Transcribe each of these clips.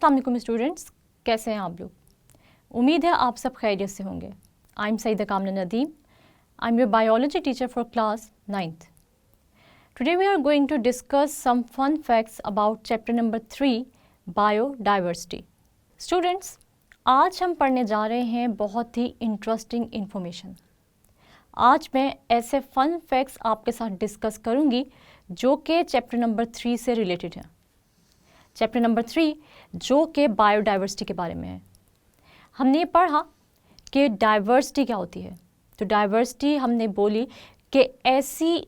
अस्सलाम वालेकुम स्टूडेंट्स, कैसे हैं आप लोग? उम्मीद है आप सब खैरियत से होंगे। आई एम सईदा कामना Nadeem. I am your biology teacher for class 9th. Today we are going to discuss some fun facts about chapter number 3 biodiversity. Students, आज हम पढ़ने जा रहे हैं बहुत ही इंटरेस्टिंग इन्फॉर्मेशन। आज मैं ऐसे फन फैक्ट्स आपके साथ डिस्कस करूंगी जो कि चैप्टर नंबर 3 से रिलेटेड हैं। चैप्टर नंबर 3 जो कि बायोडाइवर्सिटी के बारे में है। हमने ये पढ़ा कि डाइवर्सिटी क्या होती है। तो डाइवर्सिटी हमने बोली कि ऐसी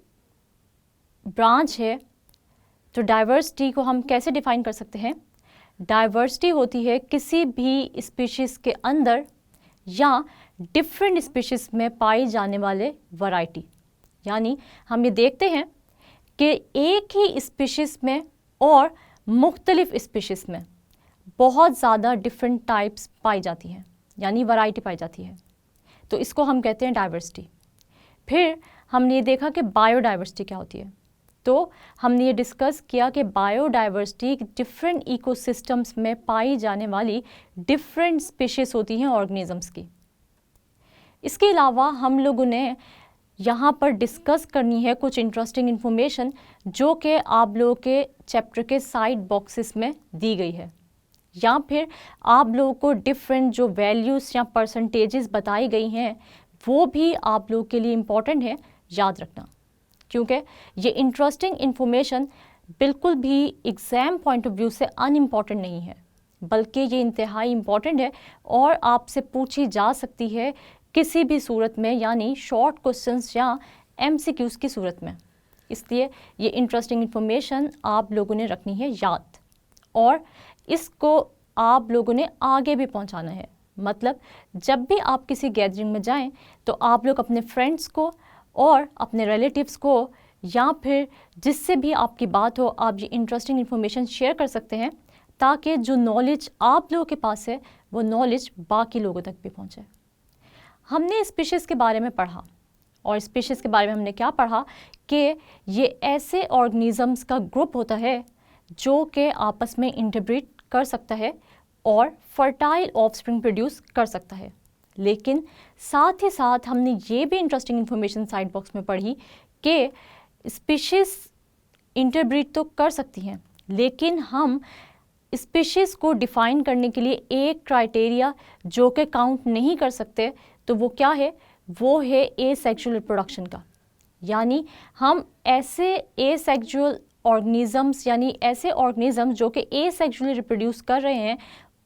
ब्रांच है। तो डाइवर्सिटी को हम कैसे डिफाइन कर सकते हैं? डाइवर्सिटी होती है किसी भी स्पीशीज़ के अंदर या डिफरेंट स्पीशीज़ में पाई जाने वाले वैरायटी। यानी हम ये देखते हैं कि एक ही स्पीशीज़ में और मुख्तलिफ स्पीशीज़ में बहुत ज़्यादा डिफरेंट टाइप्स पाई जाती हैं, यानी वैरायटी पाई जाती है। तो इसको हम कहते हैं डाइवर्सिटी। फिर हमने ये देखा कि बायोडाइवर्सिटी क्या होती है। तो हमने ये डिस्कस किया कि बायोडाइवर्सिटी डिफरेंट इकोसिस्टम्स में पाई जाने वाली डिफरेंट स्पीशीज़ होती हैं ऑर्गेनिजम्स की। इसके अलावा हम लोगों ने यहाँ पर डिस्कस करनी है कुछ इंटरेस्टिंग इन्फॉर्मेशन जो कि आप लोगों के चैप्टर के साइड बॉक्सेस में दी गई है, या फिर आप लोगों को डिफरेंट जो वैल्यूज़ या परसेंटेजेस बताई गई हैं वो भी आप लोगों के लिए इम्पॉर्टेंट है याद रखना, क्योंकि ये इंटरेस्टिंग इन्फॉर्मेशन बिल्कुल भी एग्ज़ाम पॉइंट ऑफ व्यू से अनइम्पॉर्टेंट नहीं है, बल्कि ये इंतहाई इम्पॉर्टेंट है और आपसे पूछी जा सकती है किसी भी सूरत में, यानी शॉर्ट क्वेश्चंस या MCQs की सूरत में। इसलिए ये इंटरेस्टिंग इन्फॉर्मेशन आप लोगों ने रखनी है याद, और इसको आप लोगों ने आगे भी पहुंचाना है। मतलब जब भी आप किसी गैदरिंग में जाएं तो आप लोग अपने फ्रेंड्स को और अपने रिलेटिव्स को या फिर जिससे भी आपकी बात हो, आप ये इंटरेस्टिंग इन्फॉर्मेशन शेयर कर सकते हैं ताकि जो नॉलेज आप लोगों के पास है वो नॉलेज बाकी लोगों तक भी पहुँचे। हमने स्पीशीज़ के बारे में पढ़ा, और स्पीशीज़ के बारे में हमने क्या पढ़ा कि ये ऐसे ऑर्गेनिजम्स का ग्रुप होता है जो कि आपस में इंटरब्रीड कर सकता है और फर्टाइल ऑफस्प्रिंग प्रोड्यूस कर सकता है। लेकिन साथ ही साथ हमने ये भी इंटरेस्टिंग इन्फॉर्मेशन साइड बॉक्स में पढ़ी कि स्पीशीज़ इंटरब्रीड तो कर सकती हैं, लेकिन हम स्पीशीज़ को डिफ़ाइन करने के लिए एक क्राइटेरिया जो कि काउंट नहीं कर सकते, तो वो क्या है? वो है एसेक्सुअल रिप्रोडक्शन का। यानी हम ऐसे एसेक्सुअल ऑर्गेनिजम्स, यानी ऐसे ऑर्गेनिजम्स जो कि एसेक्सुअली रिप्रोड्यूस कर रहे हैं,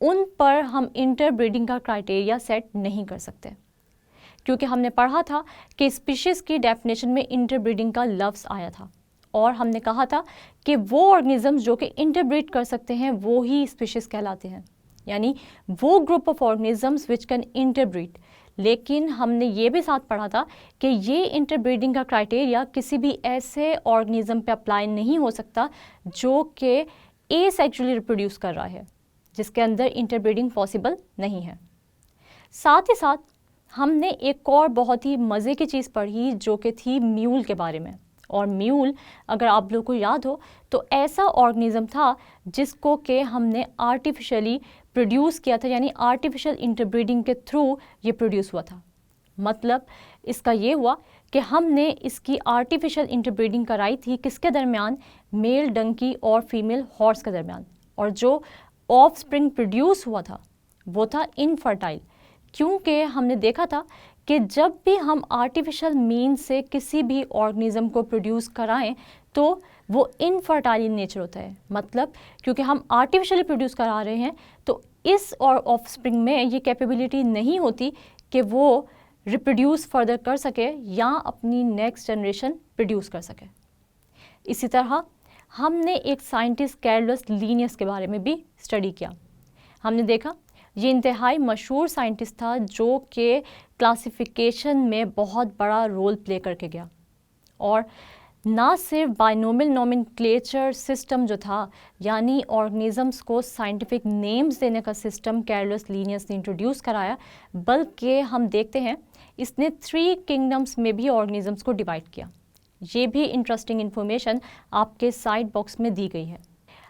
उन पर हम इंटरब्रीडिंग का क्राइटेरिया सेट नहीं कर सकते, क्योंकि हमने पढ़ा था कि स्पीशीज़ की डेफिनेशन में इंटरब्रीडिंग का लफ्ज़ आया था, और हमने कहा था कि वो ऑर्गेनिजम्स जो कि इंटरब्रीड कर सकते हैं वो ही स्पीशीज़ कहलाते हैं, यानी वो group of organisms which can interbreed. लेकिन हमने ये भी साथ पढ़ा था कि ये इंटरब्रीडिंग का क्राइटेरिया किसी भी ऐसे ऑर्गेनिज्म पे अप्लाई नहीं हो सकता जो कि एसेक्सुअली रिप्रोड्यूस कर रहा है, जिसके अंदर इंटरब्रीडिंग पॉसिबल नहीं है। साथ ही साथ हमने एक और बहुत ही मज़े की चीज़ पढ़ी जो कि थी म्यूल के बारे में। और म्यूल, अगर आप लोगों को याद हो, तो ऐसा ऑर्गेनिज्म था जिसको कि हमने आर्टिफिशियली प्रोड्यूस किया था, यानी आर्टिफिशियल इंटरब्रीडिंग के थ्रू ये प्रोड्यूस हुआ था। मतलब इसका ये हुआ कि हमने इसकी आर्टिफिशियल इंटरब्रीडिंग कराई थी किसके दरमियान? मेल डंकी और फीमेल हॉर्स के दरमियान, और जो ऑफ स्प्रिंग प्रोड्यूस हुआ था वो था इनफर्टाइल, क्योंकि हमने देखा था कि जब भी हम आर्टिफिशियल मीन्स से किसी भी ऑर्गेनिज्म को प्रोड्यूस कराएं तो वो इनफर्टाइल इन नेचर होता है। मतलब क्योंकि हम आर्टिफिशियली प्रोड्यूस करा रहे हैं तो इस और ऑफस्प्रिंग में ये कैपेबिलिटी नहीं होती कि वो रिप्रोड्यूस फर्दर कर सके या अपनी नेक्स्ट जनरेशन प्रोड्यूस कर सके। इसी तरह हमने एक साइंटिस्ट कैरलस लीनियस के बारे में भी स्टडी किया। हमने देखा ये इंतहाई मशहूर साइंटिस्ट था जो कि क्लासिफिकेशन में बहुत बड़ा रोल प्ले करके गया, और ना सिर्फ बाइनोमियल नोमेनक्लेचर सिस्टम जो था, यानी ऑर्गेनिजम्स को साइंटिफिक नेम्स देने का सिस्टम कैरलस लीनियस ने इंट्रोड्यूस कराया, बल्कि हम देखते हैं इसने 3 किंगडम्स में भी ऑर्गेनिजम्स को डिवाइड किया। ये भी इंटरेस्टिंग इन्फॉर्मेशन आपके साइड बॉक्स में दी गई है।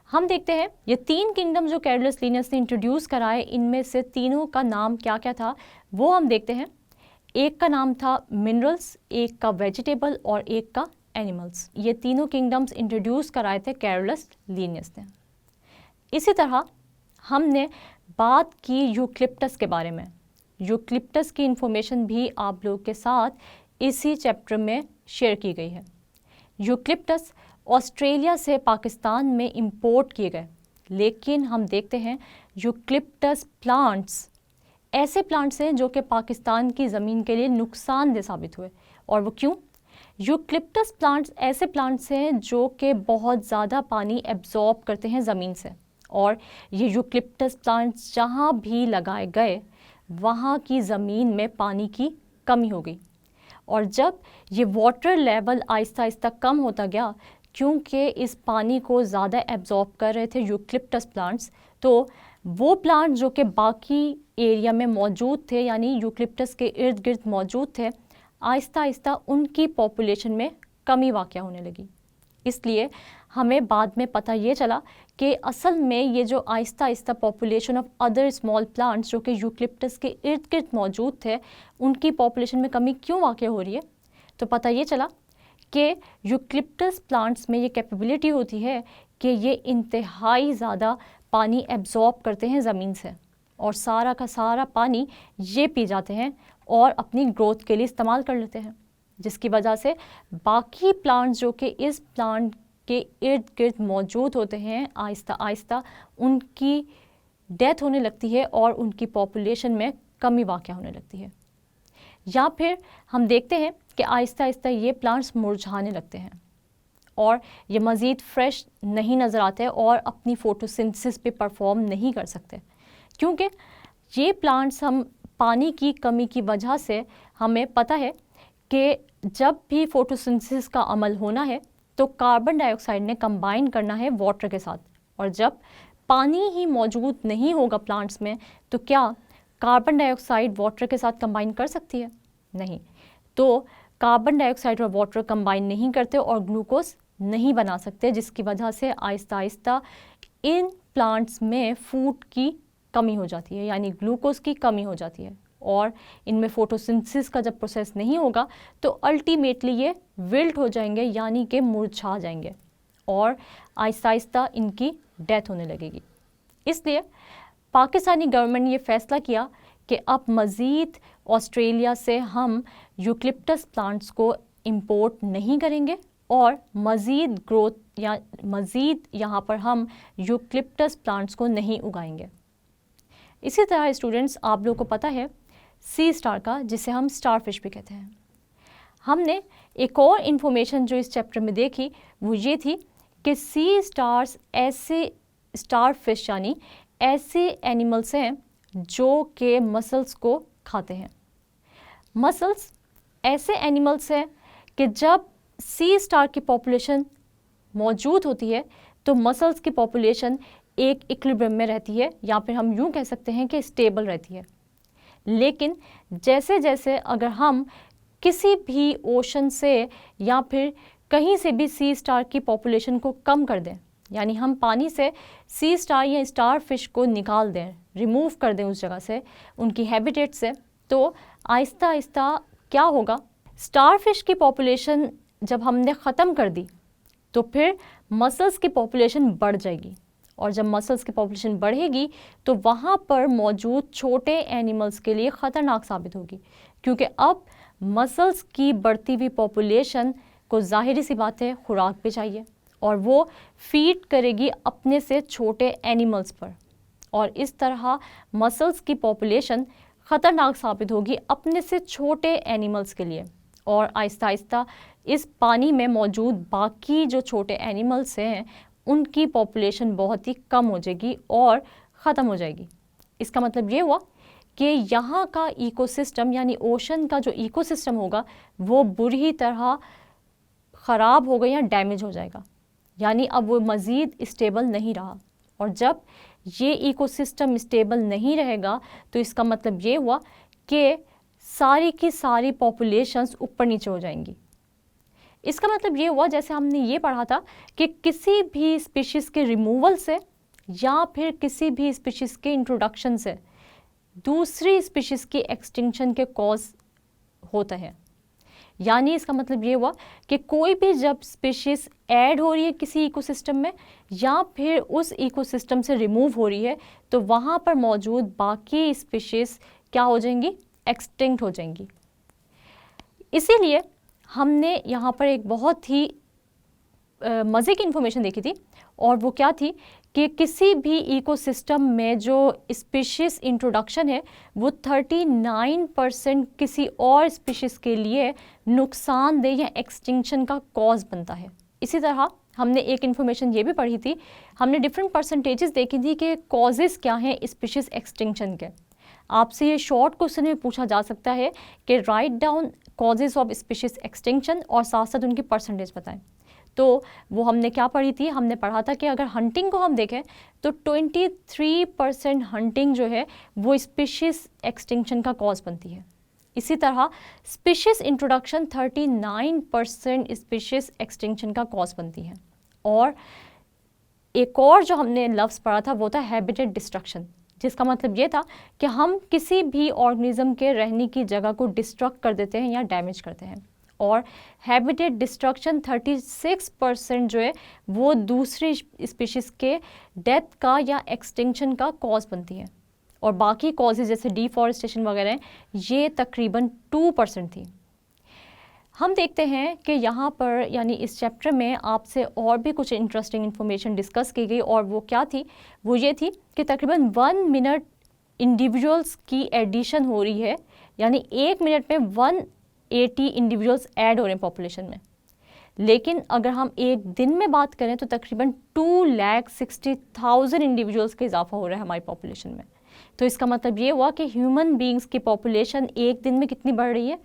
हम देखते हैं ये 3 किंगडम जो कैरोलस लिनियस ने इंट्रोड्यूस कराए, इनमें से तीनों का नाम क्या क्या था वो हम देखते हैं। एक का नाम था मिनरल्स, एक का वेजिटेबल और एक का एनिमल्स। ये तीनों किंगडम्स इंट्रोड्यूस कराए थे कैरोलस लिनियस ने। इसी तरह हमने बात की यूक्लिप्टस के बारे में। यूक्लिप्टस की इंफॉर्मेशन भी आप लोगों के साथ इसी चैप्टर में शेयर की गई है। यूक्लिप्टस ऑस्ट्रेलिया से पाकिस्तान में इंपोर्ट किए गए, लेकिन हम देखते हैं यूक्लिप्टस प्लांट्स ऐसे प्लांट्स हैं जो कि पाकिस्तान की ज़मीन के लिए नुकसानदेह साबित हुए। और वो क्यों? यूक्लिप्टस प्लांट्स ऐसे प्लांट्स हैं जो कि बहुत ज़्यादा पानी एब्जॉर्ब करते हैं ज़मीन से, और ये यूक्लिप्टस प्लांट्स जहाँ भी लगाए गए वहाँ की ज़मीन में पानी की कमी हो गई। और जब ये वाटर लेवल आहिस्ता आहिस्ता कम होता गया, क्योंकि इस पानी को ज़्यादा एब्जॉर्ब कर रहे थे यूक्लिप्टस प्लांट्स, तो वो प्लांट जो कि बाकी एरिया में मौजूद थे, यानी यूक्लिप्टस के इर्द गिर्द मौजूद थे, आहिस्ता आहिस्ता उनकी पॉपुलेशन में कमी वाक़या होने लगी। इसलिए हमें बाद में पता ये चला कि असल में ये जो Aahista Aahista population of other small plants जो कि यूक्लिप्टस के इर्द गिर्द मौजूद थे, उनकी पॉपुलेशन में कमी क्यों वाक़या हो रही है। तो पता ये चला कि यूक्लिप्टस प्लांट्स में ये कैपेबिलिटी होती है कि ये इंतहाई ज़्यादा पानी एब्जॉर्ब करते हैं ज़मीन से, और सारा का सारा पानी ये पी जाते हैं और अपनी ग्रोथ के लिए इस्तेमाल कर लेते हैं, जिसकी वजह से बाकी प्लांट्स जो कि इस प्लांट के इर्द गिर्द मौजूद होते हैं, आहिस्ता आहिस्ता उनकी डेथ होने लगती है और उनकी पॉपुलेशन में कमी वाक़या होने लगती है। या फिर हम देखते हैं कि आहिस्ता आहिस्ता ये प्लांट्स मुरझाने लगते हैं और ये मज़ीद फ्रेश नहीं नज़र आते और अपनी फ़ोटोसिंथेसिस पे परफॉर्म नहीं कर सकते, क्योंकि ये प्लांट्स हम पानी की कमी की वजह से हमें पता है कि जब भी फ़ोटोसिंथेसिस का अमल होना है तो कार्बन डाइऑक्साइड ने कंबाइन करना है वाटर के साथ, और जब पानी ही मौजूद नहीं होगा प्लांट्स में तो क्या कार्बन डाइऑक्साइड वाटर के साथ कंबाइन कर सकती है? नहीं। तो कार्बन डाइऑक्साइड और वाटर कंबाइन नहीं करते और ग्लूकोज नहीं बना सकते, जिसकी वजह से आहिस्ता आहिस्ता इन प्लांट्स में फूड की कमी हो जाती है, यानी ग्लूकोज की कमी हो जाती है, और इनमें फोटोसिंथेसिस का जब प्रोसेस नहीं होगा तो अल्टीमेटली ये विल्ट हो जाएंगे, यानी कि मुरझा जाएंगे, और आहिस्ता आहिस्ता इनकी डेथ होने लगेगी। इसलिए पाकिस्तानी गवर्नमेंट ने ये फैसला किया कि अब मज़ीद ऑस्ट्रेलिया से हम यूक्लिप्टस प्लांट्स को इंपोर्ट नहीं करेंगे और मज़ीद ग्रोथ या मज़ीद यहाँ पर हम यूक्लिप्टस प्लांट्स को नहीं उगाएंगे। इसी तरह स्टूडेंट्स, आप लोगों को पता है सी स्टार का, जिसे हम स्टार फिश भी कहते हैं, हमने एक और इन्फॉर्मेशन जो इस चैप्टर में देखी वो ये थी कि सी स्टार्स ऐसे स्टार फिश यानी ऐसे एनिमल्स हैं जो कि मसल्स को खाते हैं। मसल्स ऐसे एनिमल्स हैं कि जब सी स्टार की पॉपुलेशन मौजूद होती है तो मसल्स की पॉपुलेशन एक इक्विलिब्रियम में रहती है, या फिर हम यूँ कह सकते हैं कि स्टेबल रहती है। लेकिन जैसे जैसे अगर हम किसी भी ओशन से या फिर कहीं से भी सी स्टार की पॉपुलेशन को कम कर दें, यानी हम पानी से सी स्टार या स्टार फिश को निकाल दें, रिमूव कर दें उस जगह से, उनकी हैबिटेट से, तो आहिस्ता आहिस्ता क्या होगा, स्टार फिश की पॉपुलेशन जब हमने ख़त्म कर दी तो फिर मसल्स की पॉपुलेशन बढ़ जाएगी, और जब मसल्स की पॉपुलेशन बढ़ेगी तो वहाँ पर मौजूद छोटे एनिमल्स के लिए ख़तरनाक साबित होगी, क्योंकि अब मसल्स की बढ़ती हुई पॉपुलेशन को ज़ाहिरी सी बात है खुराक भी चाहिए, और वो फीड करेगी अपने से छोटे एनिमल्स पर, और इस तरह मसल्स की पॉपुलेशन ख़तरनाक साबित होगी अपने से छोटे एनिमल्स के लिए, और आहिस्ता आहिस्ता इस पानी में मौजूद बाकी जो छोटे एनिमल्स हैं उनकी पॉपुलेशन बहुत ही कम हो जाएगी और ख़त्म हो जाएगी। इसका मतलब ये हुआ कि यहाँ का इकोसिस्टम यानी ओशन का जो इकोसिस्टम होगा वो बुरी तरह ख़राब हो गया या डैमेज हो जाएगा, यानी अब वो मज़ीद स्टेबल नहीं रहा, और जब ये इकोसिस्टम स्टेबल नहीं रहेगा तो इसका मतलब ये हुआ कि सारी की सारी पॉपुलेशंस ऊपर नीचे हो जाएंगी। इसका मतलब ये हुआ, जैसे हमने ये पढ़ा था कि किसी भी स्पीशीज़ के रिमूवल से या फिर किसी भी स्पीशीज़ के इंट्रोडक्शन से दूसरी स्पीशीज़ की एक्सटिंक्शन के कॉज होता है। यानी इसका मतलब ये हुआ कि कोई भी जब स्पीशीज़ ऐड हो रही है किसी इकोसिस्टम में या फिर उस इकोसिस्टम से रिमूव हो रही है, तो वहाँ पर मौजूद बाकी स्पीशीज़ क्या हो जाएंगी, एक्सटिंक्ट हो जाएंगी। इसीलिए हमने यहाँ पर एक बहुत ही मज़े की इन्फॉर्मेशन देखी थी, और वो क्या थी कि किसी भी इकोसिस्टम में जो स्पीशीज़ इंट्रोडक्शन है वो 39% किसी और स्पीशीज़ के लिए नुकसानदेह या एक्सटिंक्शन का कॉज बनता है। इसी तरह हमने एक इन्फॉर्मेशन ये भी पढ़ी थी, हमने डिफरेंट परसेंटेजेस देखी थी कि कॉजेज़ क्या हैं स्पीशीज़ एक्सटिंक्शन के। आपसे ये शॉर्ट क्वेश्चन में पूछा जा सकता है कि write down causes of species extinction और साथ साथ उनकी परसेंटेज बताएं। तो वो हमने क्या पढ़ी थी, हमने पढ़ा था कि अगर हंटिंग को हम देखें तो 23% हंटिंग जो है वो स्पीशीज़ एक्सटिंक्शन का कॉज बनती है। इसी तरह स्पीशीज़ इंट्रोडक्शन 39% स्पीशीज़ एक्सटिंक्शन का कॉज बनती है। और एक और जो हमने लफ्ज़ पढ़ा था वो था हैबिटेट डिस्ट्रक्शन, जिसका मतलब ये था कि हम किसी भी ऑर्गेनिज्म के रहने की जगह को डिस्ट्रक्ट कर देते हैं या डैमेज करते हैं। और हैबिटेट डिस्ट्रक्शन 36% जो है वो दूसरी स्पीशीज़ के डेथ का या एक्सटिंक्शन का कॉज बनती है। और बाकी कॉजेज़ जैसे डिफॉरेस्टेशन वगैरह ये तकरीबन 2% थी। हम देखते हैं कि यहाँ पर यानी इस चैप्टर में आपसे और भी कुछ इंटरेस्टिंग इन्फॉर्मेशन डिस्कस की गई, और वो क्या थी, वो ये थी कि तकरीबन 1 मिनट इंडिविजुअल्स की एडिशन हो रही है, यानी 1 मिनट में 180 इंडिविजुअल्स ऐड हो रहे हैं पॉपुलेशन में। लेकिन अगर हम एक दिन में बात करें तो तकरीबन 2,60,000 इंडिविजुअल्स का इजाफा हो रहा है हमारी पॉपुलेशन में। तो इसका मतलब ये हुआ कि ह्यूमन बींग्स की पॉपुलेशन एक दिन में कितनी बढ़ रही है,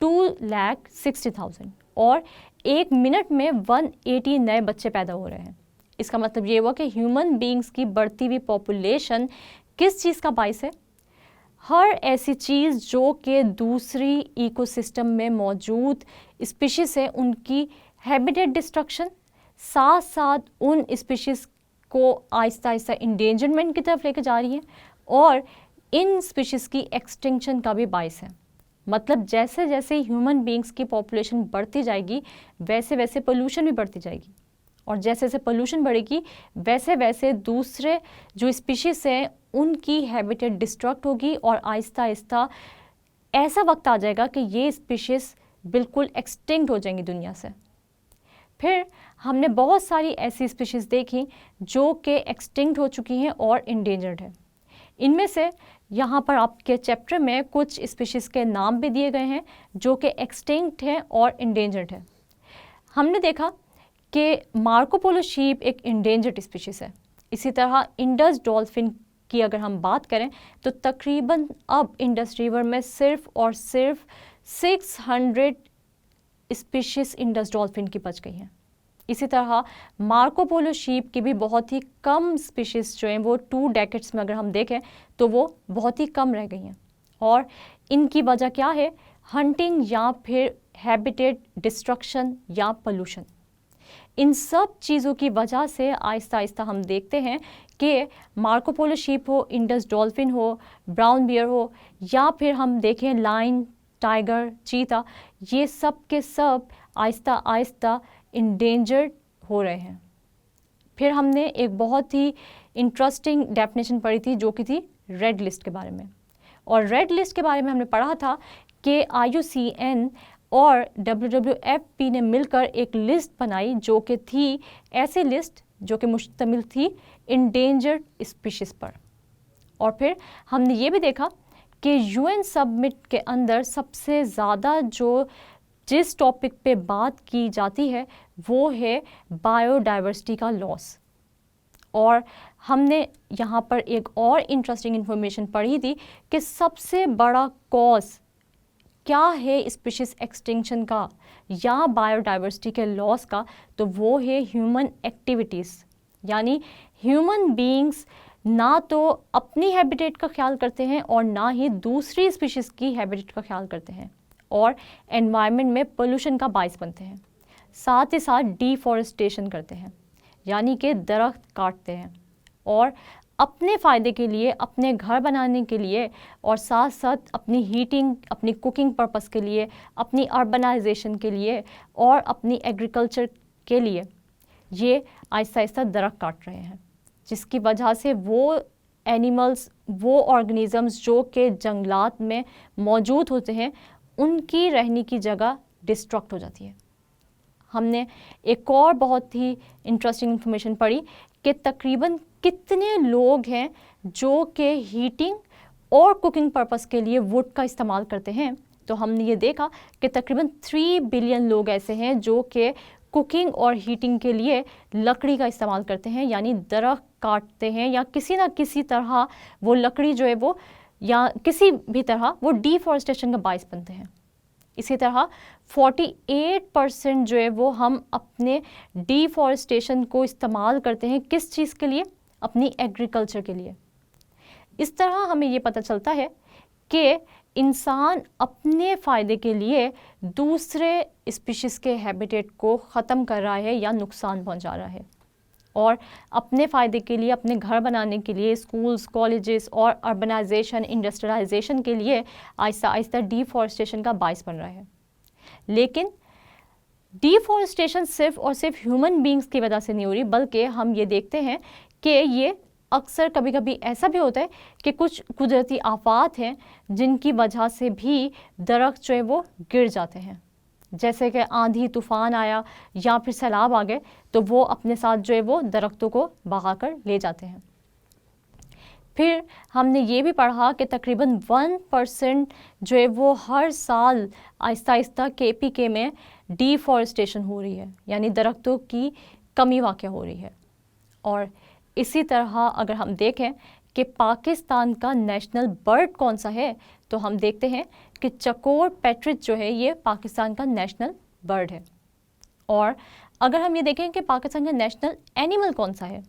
2,60,000, और एक मिनट में 180 नए बच्चे पैदा हो रहे हैं। इसका मतलब ये हुआ कि ह्यूमन बींग्स की बढ़ती हुई पॉपुलेशन किस चीज़ का बाइस है, हर ऐसी चीज़ जो कि दूसरी इकोसिस्टम में मौजूद स्पीशीज़ है उनकी हैबिटेट डिस्ट्रक्शन, साथ साथ उन स्पीशीज़ को आहिस्ता आहिस्ता इंडेंजरमेंट की तरफ लेके जा रही है, और इन स्पीशीज़ की एक्सटिंक्शन का भी बाइस है। मतलब जैसे जैसे ह्यूमन बींग्स की पॉपुलेशन बढ़ती जाएगी वैसे वैसे पोल्यूशन भी बढ़ती जाएगी, और जैसे जैसे पोल्यूशन बढ़ेगी वैसे वैसे दूसरे जो स्पीशीज़ हैं उनकी हैबिटेट डिस्ट्रक्ट होगी, और आहिस्ता आहिस्ता ऐसा वक्त आ जाएगा कि ये स्पीशीज़ बिल्कुल एक्सटिंक्ट हो जाएंगी दुनिया से। फिर हमने बहुत सारी ऐसी स्पीशीज़ देखी जो कि एक्सटिंक्ट हो चुकी हैं और इंडेंजर्ड है। इनमें से यहाँ पर आपके चैप्टर में कुछ स्पीशीज़ के नाम भी दिए गए हैं जो कि एक्सटिंक्ट हैं और इंडेंजर्ड है। हमने देखा कि मार्को पोलो शीप एक इंडेंजर्ड स्पीशीज़ है। इसी तरह इंडस डॉल्फिन की अगर हम बात करें तो तकरीबन अब इंडस रिवर में सिर्फ और सिर्फ 600 स्पीशीज़ इंडस डॉल्फिन की बच गई हैं। इसी तरह मार्को पोलो शीप की भी बहुत ही कम स्पीशीज़ जो हैं वो 2 डेकेड्स में अगर हम देखें तो वो बहुत ही कम रह गई हैं, और इनकी वजह क्या है, हंटिंग या फिर हैबिटेट डिस्ट्रक्शन या पोल्यूशन। इन सब चीज़ों की वजह से आहिस्ता आहिस्ता हम देखते हैं कि मार्को पोलो शीप हो, इंडस डॉल्फिन हो, ब्राउन बियर हो, या फिर हम देखें लायन, टाइगर, चीता, ये सब के सब आहिस्ता आहिस्ता इंडेंजर्ड हो रहे हैं। फिर हमने एक बहुत ही इंटरेस्टिंग डेफिनेशन पढ़ी थी जो कि थी रेड लिस्ट के बारे में। और रेड लिस्ट के बारे में हमने पढ़ा था कि IUCN और WWF ने मिलकर एक लिस्ट बनाई जो कि थी ऐसी लिस्ट जो कि मुश्तमिल थी इंडेंजर्ड स्पीशीज़ पर। और फिर हमने ये भी देखा कि UN समिट के अंदर सबसे ज़्यादा जिस टॉपिक पे बात की जाती है वो है बायोडाइवर्सिटी का लॉस। और हमने यहाँ पर एक और इंटरेस्टिंग इन्फॉर्मेशन पढ़ी थी कि सबसे बड़ा कॉज क्या है स्पीशीज़ एक्सटिंक्शन का या बायोडाइवर्सिटी के लॉस का, तो वो है ह्यूमन एक्टिविटीज़। यानी ह्यूमन बीइंग्स ना तो अपनी हैबिटेट का ख्याल करते हैं और ना ही दूसरी स्पीशीज़ की हैबिटेट का ख्याल करते हैं, और एनवायरनमेंट में पोल्यूशन का बाइस बनते हैं। साथ ही साथ डिफॉरेस्टेशन करते हैं, यानी कि दरख्त काटते हैं और अपने फ़ायदे के लिए, अपने घर बनाने के लिए और साथ साथ अपनी हीटिंग, अपनी कुकिंग पर्पस के लिए, अपनी अर्बनाइजेशन के लिए और अपनी एग्रीकल्चर के लिए ये आहिस्ता आहिस्ता दरख्त काट रहे हैं, जिसकी वजह से वो एनिमल्स, वो ऑर्गेनिज़म्स जो कि जंगलात में मौजूद होते हैं, उनकी रहने की जगह डिस्ट्रक्ट हो जाती है। हमने एक और बहुत ही इंटरेस्टिंग इन्फॉर्मेशन पढ़ी कि तकरीबन कितने लोग हैं जो कि हीटिंग और कुकिंग पर्पस के लिए वुड का इस्तेमाल करते हैं। तो हमने ये देखा कि तकरीबन 3 बिलियन लोग ऐसे हैं जो कि कुकिंग और हीटिंग के लिए लकड़ी का इस्तेमाल करते हैं, यानी दरख्त काटते हैं या किसी ना किसी तरह वो लकड़ी जो है वो, या किसी भी तरह वो डिफॉरेस्टेशन का बायस बनते हैं। इसी तरह 48% जो है वो हम अपने डिफॉरेस्टेशन को इस्तेमाल करते हैं किस चीज़ के लिए? अपनी एग्रीकल्चर के लिए। इस तरह हमें ये पता चलता है कि इंसान अपने फ़ायदे के लिए दूसरे स्पीशीज़ के हैबिटेट को ख़त्म कर रहा है या नुकसान पहुंचा रहा है, और अपने फ़ायदे के लिए, अपने घर बनाने के लिए, स्कूल्स, कॉलेजेस और अर्बनाइजेशन, इंडस्ट्रियलाइजेशन के लिए आहिस्ता आहिस्ता डिफॉरेस्टेशन का बायस बन रहा है। लेकिन डिफॉरेस्टेशन सिर्फ और सिर्फ ह्यूमन बींग्स की वजह से नहीं हो रही, बल्कि हम ये देखते हैं कि ये अक्सर कभी कभी ऐसा भी होता है कि कुछ कुदरती आफात हैं जिनकी वजह से भी दरख्त जो है वो गिर जाते हैं, जैसे कि आंधी तूफ़ान आया या फिर सैलाब आ गए, तो वो अपने साथ जो है वो दरख्तों को बहा कर ले जाते हैं। फिर हमने ये भी पढ़ा कि तकरीबन 1% जो है वो हर साल आहिस्ता आहिस्ता KPK में डिफॉरेस्टेशन हो रही है, यानी दरख्तों की कमी वाक़या हो रही है। और इसी तरह अगर हम देखें कि पाकिस्तान का नेशनल बर्ड कौन सा है, तो हम देखते हैं कि चकोर पैट्रिज जो है ये पाकिस्तान का नेशनल बर्ड है। और अगर हम ये देखें कि पाकिस्तान का नेशनल एनिमल कौन सा है,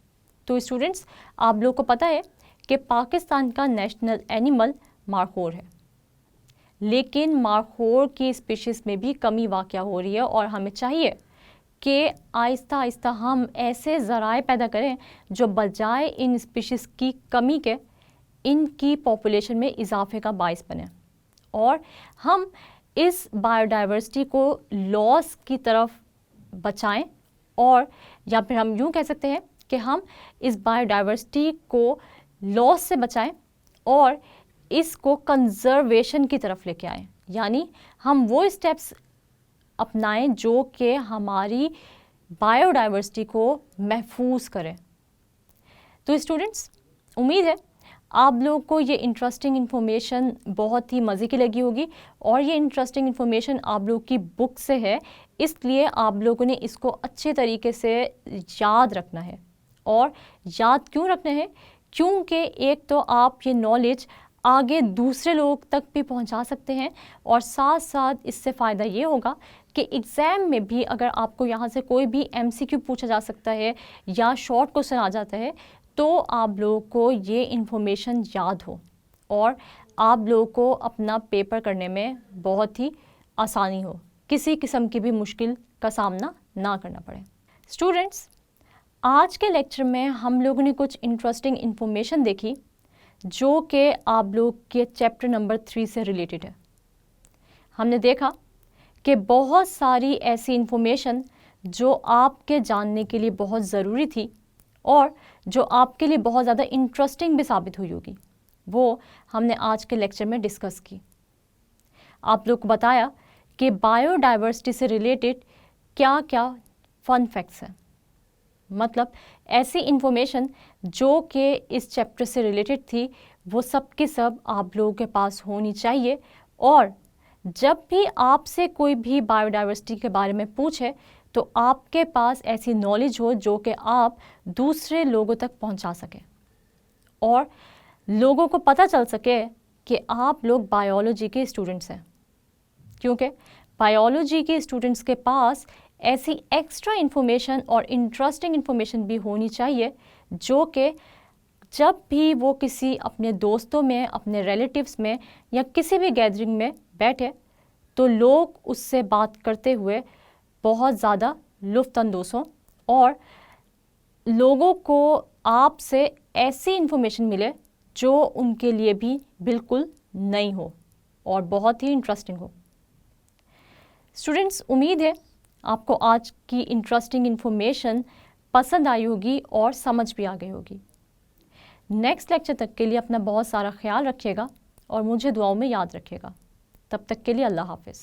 तो स्टूडेंट्स आप लोगों को पता है कि पाकिस्तान का नेशनल एनिमल मारखोर है। लेकिन मारखोर की स्पीशीज़ में भी कमी वाक़या हो रही है और हमें चाहिए कि आहिस्ता आहिस्ता हम ऐसे ज़राए पैदा करें जो बजाय इन स्पीशीज़ की कमी के इनकी पॉपुलेशन में इजाफे का बायस बने, और हम इस बायोडाइवर्सिटी को लॉस की तरफ बचाएं, और या फिर हम यूँ कह सकते हैं कि हम इस बायोडाइवर्सिटी को लॉस से बचाएं और इसको कंजर्वेशन की तरफ लेके आएँ, यानी हम वो स्टेप्स अपनाएं जो कि हमारी बायोडाइवर्सिटी को महफूज करें। तो स्टूडेंट्स उम्मीद है आप लोगों को ये इंटरेस्टिंग इन्फॉर्मेशन बहुत ही मज़े की लगी होगी, और ये इंटरेस्टिंग इन्फॉर्मेशन आप लोगों की बुक से है, इसलिए आप लोगों ने इसको अच्छे तरीके से याद रखना है। और याद क्यों रखना है? क्योंकि एक तो आप ये नॉलेज आगे दूसरे लोग तक भी पहुंचा सकते हैं, और साथ साथ इससे फ़ायदा ये होगा कि एग्ज़ाम में भी अगर आपको यहाँ से कोई भी MCQ पूछा जा सकता है या शॉर्ट क्वेश्चन आ जाता है, तो आप लोगों को ये इन्फॉर्मेशन याद हो और आप लोगों को अपना पेपर करने में बहुत ही आसानी हो, किसी किस्म की भी मुश्किल का सामना ना करना पड़े। स्टूडेंट्स आज के लेक्चर में हम लोगों ने कुछ इंटरेस्टिंग इन्फॉर्मेशन देखी जो कि आप लोग के चैप्टर नंबर 3 से रिलेटेड है। हमने देखा कि बहुत सारी ऐसी इन्फॉर्मेशन जो आपके जानने के लिए बहुत ज़रूरी थी और जो आपके लिए बहुत ज़्यादा इंटरेस्टिंग भी साबित हुई होगी, वो हमने आज के लेक्चर में डिस्कस की। आप लोग को बताया कि बायोडाइवर्सिटी से रिलेटेड क्या क्या फन फैक्ट्स हैं, मतलब ऐसी इन्फॉर्मेशन जो कि इस चैप्टर से रिलेटेड थी, वो सब के सब आप लोगों के पास होनी चाहिए। और जब भी आपसे कोई भी बायोडाइवर्सिटी के बारे में पूछे तो आपके पास ऐसी नॉलेज हो जो कि आप दूसरे लोगों तक पहुंचा सकें और लोगों को पता चल सके कि आप लोग बायोलॉजी के स्टूडेंट्स हैं, क्योंकि बायोलॉजी के स्टूडेंट्स के पास ऐसी एक्स्ट्रा इन्फॉर्मेशन और इंटरेस्टिंग इन्फॉर्मेशन भी होनी चाहिए जो कि जब भी वो किसी अपने दोस्तों में, अपने रिलेटिव्स में या किसी भी गैदरिंग में बैठे तो लोग उससे बात करते हुए बहुत ज़्यादा लुत्फ़अंदोज़ हों और लोगों को आपसे ऐसी इन्फॉर्मेशन मिले जो उनके लिए भी बिल्कुल नई हो और बहुत ही इंटरेस्टिंग हो। स्टूडेंट्स, उम्मीद है आपको आज की इंटरेस्टिंग इन्फॉर्मेशन पसंद आई होगी और समझ भी आ गई होगी। नेक्स्ट लेक्चर तक के लिए अपना बहुत सारा ख्याल रखिएगा और मुझे दुआओं में याद रखिएगा। तब तक के लिए अल्लाह हाफ़िज़।